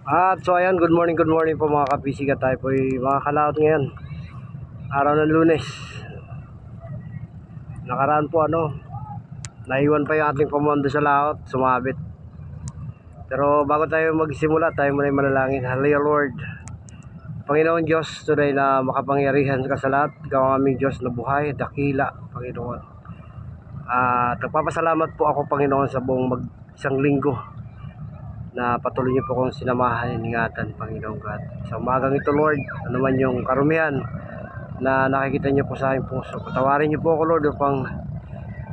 At so ayan, good morning po mga kapisig. At tayo po ay mga kalaot ngayon, araw ng Lunes. Nakaraan po naiwan pa yung ating pamondo sa laot, sumabit. Pero bago tayo magsimula, tayo muna manalangin. Hallelujah Lord, Panginoon Diyos, tunay na makapangyarihan ka sa lahat. Ikaw ang aming Diyos na buhay, dakila, Panginoon. At nagpapasalamat po ako, Panginoon, sa buong isang linggo na patuloy niyo po kong sinamahan, ingatan, Panginoon God. Sa umagang ito, Lord, ano man yung karumihan na nakikita niyo po sa aking puso, patawarin niyo po ako, Lord, upang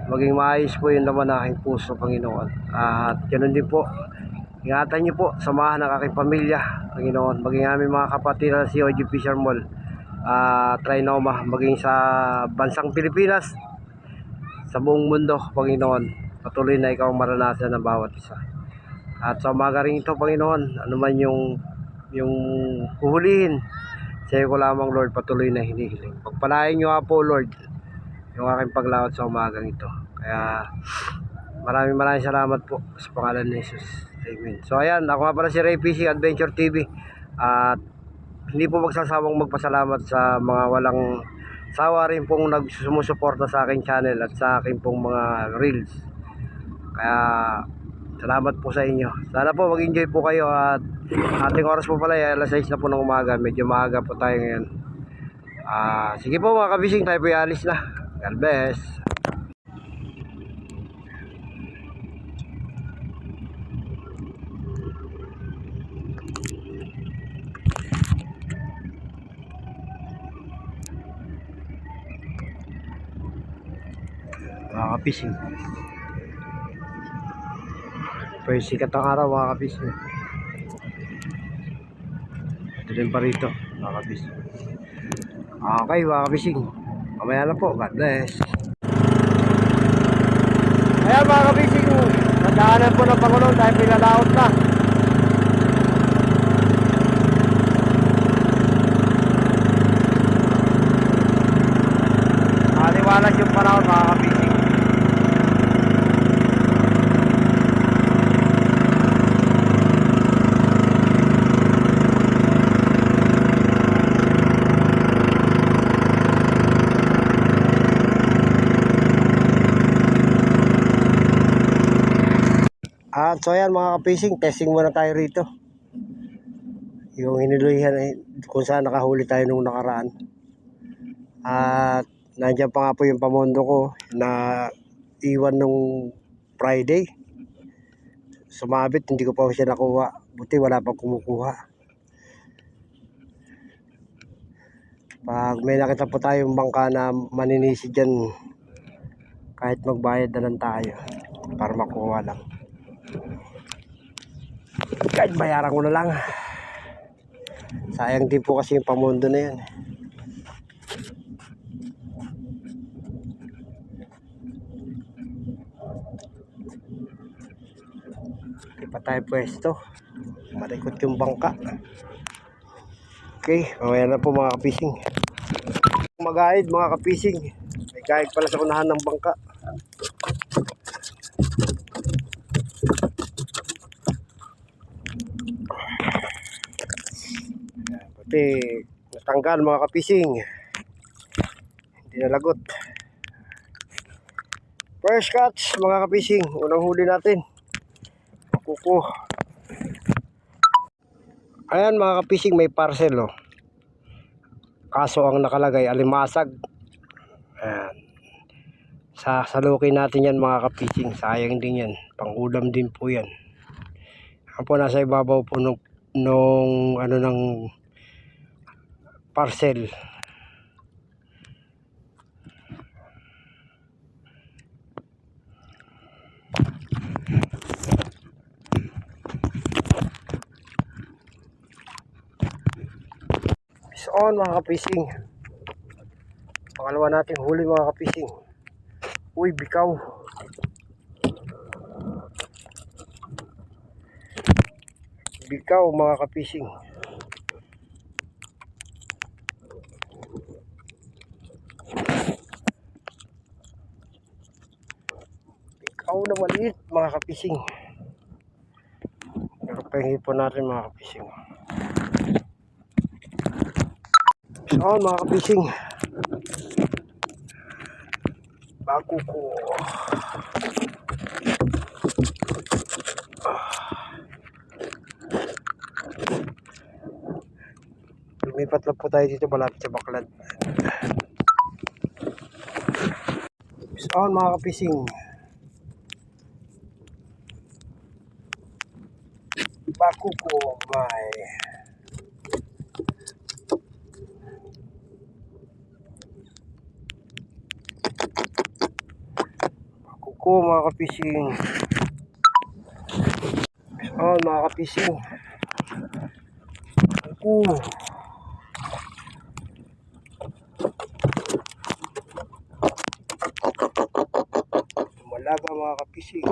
maging maayos po yung laman ng aking puso, Panginoon. At ganoon din po, ingatan niyo po, samahan ng aking pamilya, Panginoon, maging aming mga kapatid na si OG Fisher Mall, Trinoma, maging sa bansang Pilipinas, sa buong mundo, Panginoon. Patuloy na ikaw maranasan ng bawat isa. At sa umaga rin ito, Panginoon, ano man yung huhulihin, sa iyo ko lamang, Lord, patuloy na hinihiling. Pagpalain niyo po, Lord, yung aking paglawat sa umagang ito. Kaya maraming salamat po sa pangalan ni Jesus. Amen. So ayan, ako nga pala si Ray Fishing Adventure TV. At hindi po magsasawang magpasalamat sa mga walang sawa rin pong sumusuporta sa aking channel at sa aking pong mga reels. Kaya salamat po sa inyo. Sana po mag-enjoy po kayo. At ating oras po pala ay alas 6 na po ng umaga. Medyo maaga po tayo ngayon. Sige po mga kabising, tayo po alis na. God bless. Mga kabising, pero sikat ang araw mga kabising. Ito din pa rito mga kabising. Okay mga kabising, mamaya na po. God bless. Ayan mga kabising, nadaanan po ng Pangulong dahil pinalaot na. Maliwalas yung panahon mga kabising. At so ayan mga kapising, testing muna tayo rito. Yung hiniluhan kung saan nakahuli tayo nung nakaraan. At nandiyan pa nga po yung pamondo ko na iwan nung Friday. Sumabit, hindi ko pa siya nakuha. Buti wala pang kumukuha. Pag may nakita po tayong bangka na maninisi dyan, kahit magbayad na lang tayo para makuha lang. Kahit bayaran ko na lang. Sayang din po kasi yung pamondo na yan. Hindi pa tayo pwesto. Malikot yung bangka. Okay, mamaya na po mga kapising. Mag-guide mga kapising. May guide pala sa unahan ng bangka. Pati natanggal mga kapising. Hindi nalagot. First catch mga kapising. Unang huli natin. Kuko. Ayan mga kapising, may parcel Kaso ang nakalagay alimasag. Ayan. Sasalukin natin yan mga kapising. Sayang din yan. Pangulam din po yan. Ako po nasa ibabaw po nung ano ng parcel. Is on mga kapising. Pangalawa nating huli mga kapising. Uy, bikaw. Bikaw mga kapising. Bikaw na maliit mga kapising. Nakapahingi po natin mga kapising. Is on mga kapising. Bago ko. Lumipat lang po tayo dito malapit sa Baklad. Is on mga kapising. Bago ko may bago ko mga kapising. Is on mga kapising. Bago malaga mga kapising.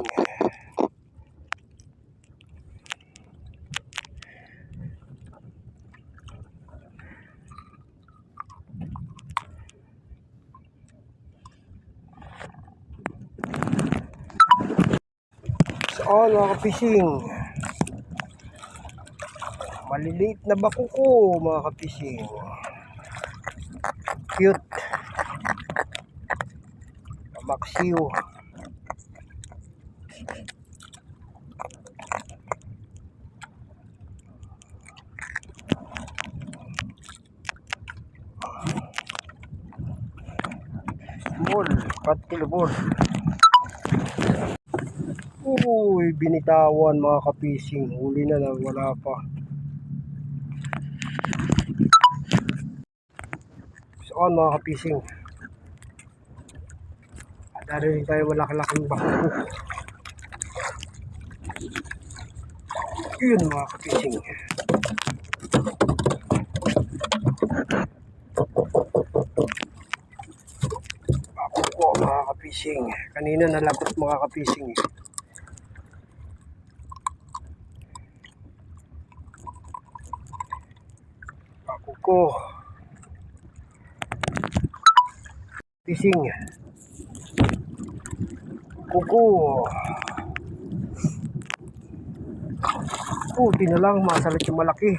On mga kapising. Maliliit na bako ko mga kapising. Cute. Maxiw. Ball, patilbol. Uy, binitawan mga kapising. Huli na lang, wala pa. So on mga kapising. At rin tayo malaki-laking bako. Yun mga kapising. Bako ko mga kapising. Kanina nalagot mga kapising. Bako ko. Pising. Kuko. Puti na lang, masalit yung malaki.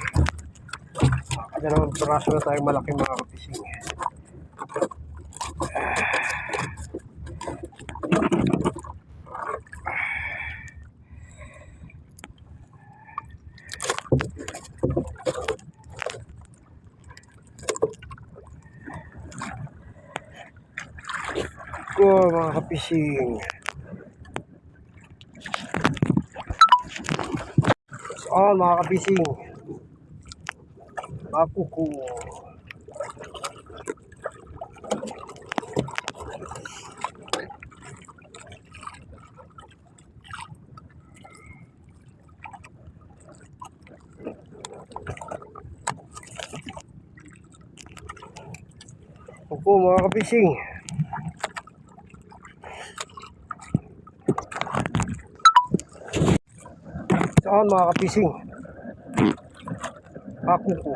Dalawang piraso na tayong malaki mga kapising. Ko mga kapising. So mga kapising. Bako ko. Opo mga kapising. Saan mga kapising? Bako ko.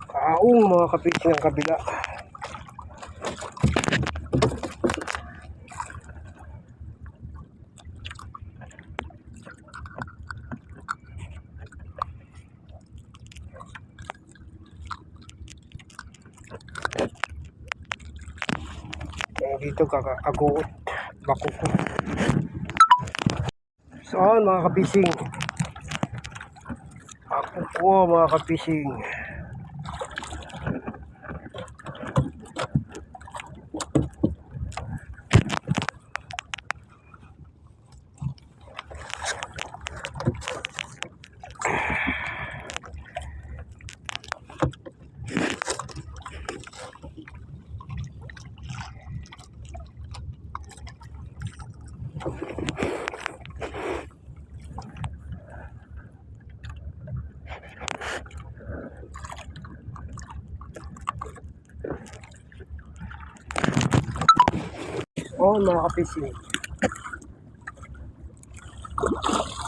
Kaong mga kapising ang kabila. dito kakaguot. Bako ko. Saan mga kapising? Ako po mga kapising. Oh mga kapising.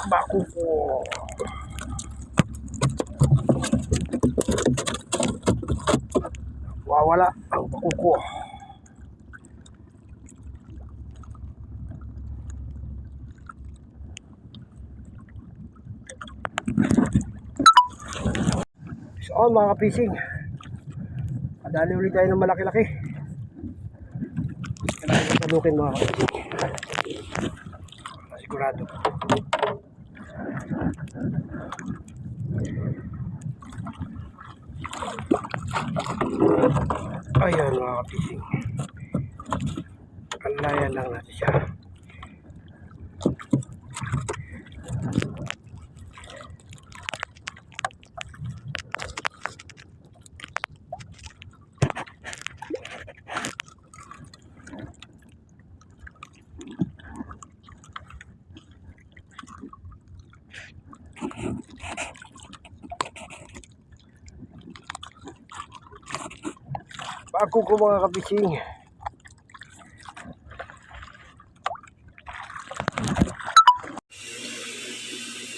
Bako ko. Wawala ang bako ko. So mga kapising, kadali ulit tayo ng malaki-laki. Kailangan padukin mga kapising. Sigurado. Ayan mga kapising. Alayan lang natin siya. Bako ko mga kapising.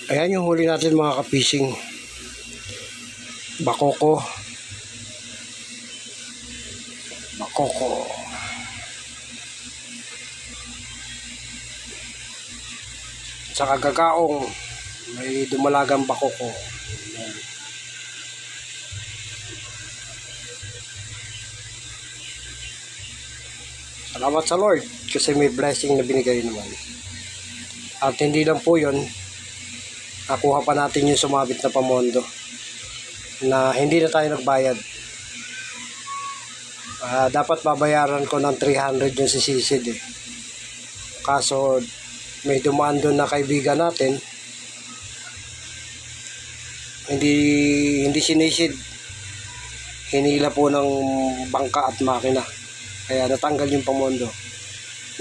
Ayan yung huli natin mga kapising. Bako ko. Bako ko. Sa kagagaong may dumalagang bako ko. Ayan. Salamat sa Lord kasi may blessing na binigay naman. At hindi lang po yun, nakuha pa natin yung sumabit na pamondo na hindi na tayo nagbayad. Dapat babayaran ko ng 300 yung sisisid eh. Kaso may dumaan doon na kaibigan natin, hindi sinisid, hinila po ng bangka at makina. Kaya natanggal yung pamondo.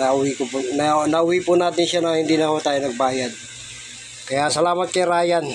Nauwi po natin siya na hindi na tayo nagbayad. Kaya salamat kay Ryan.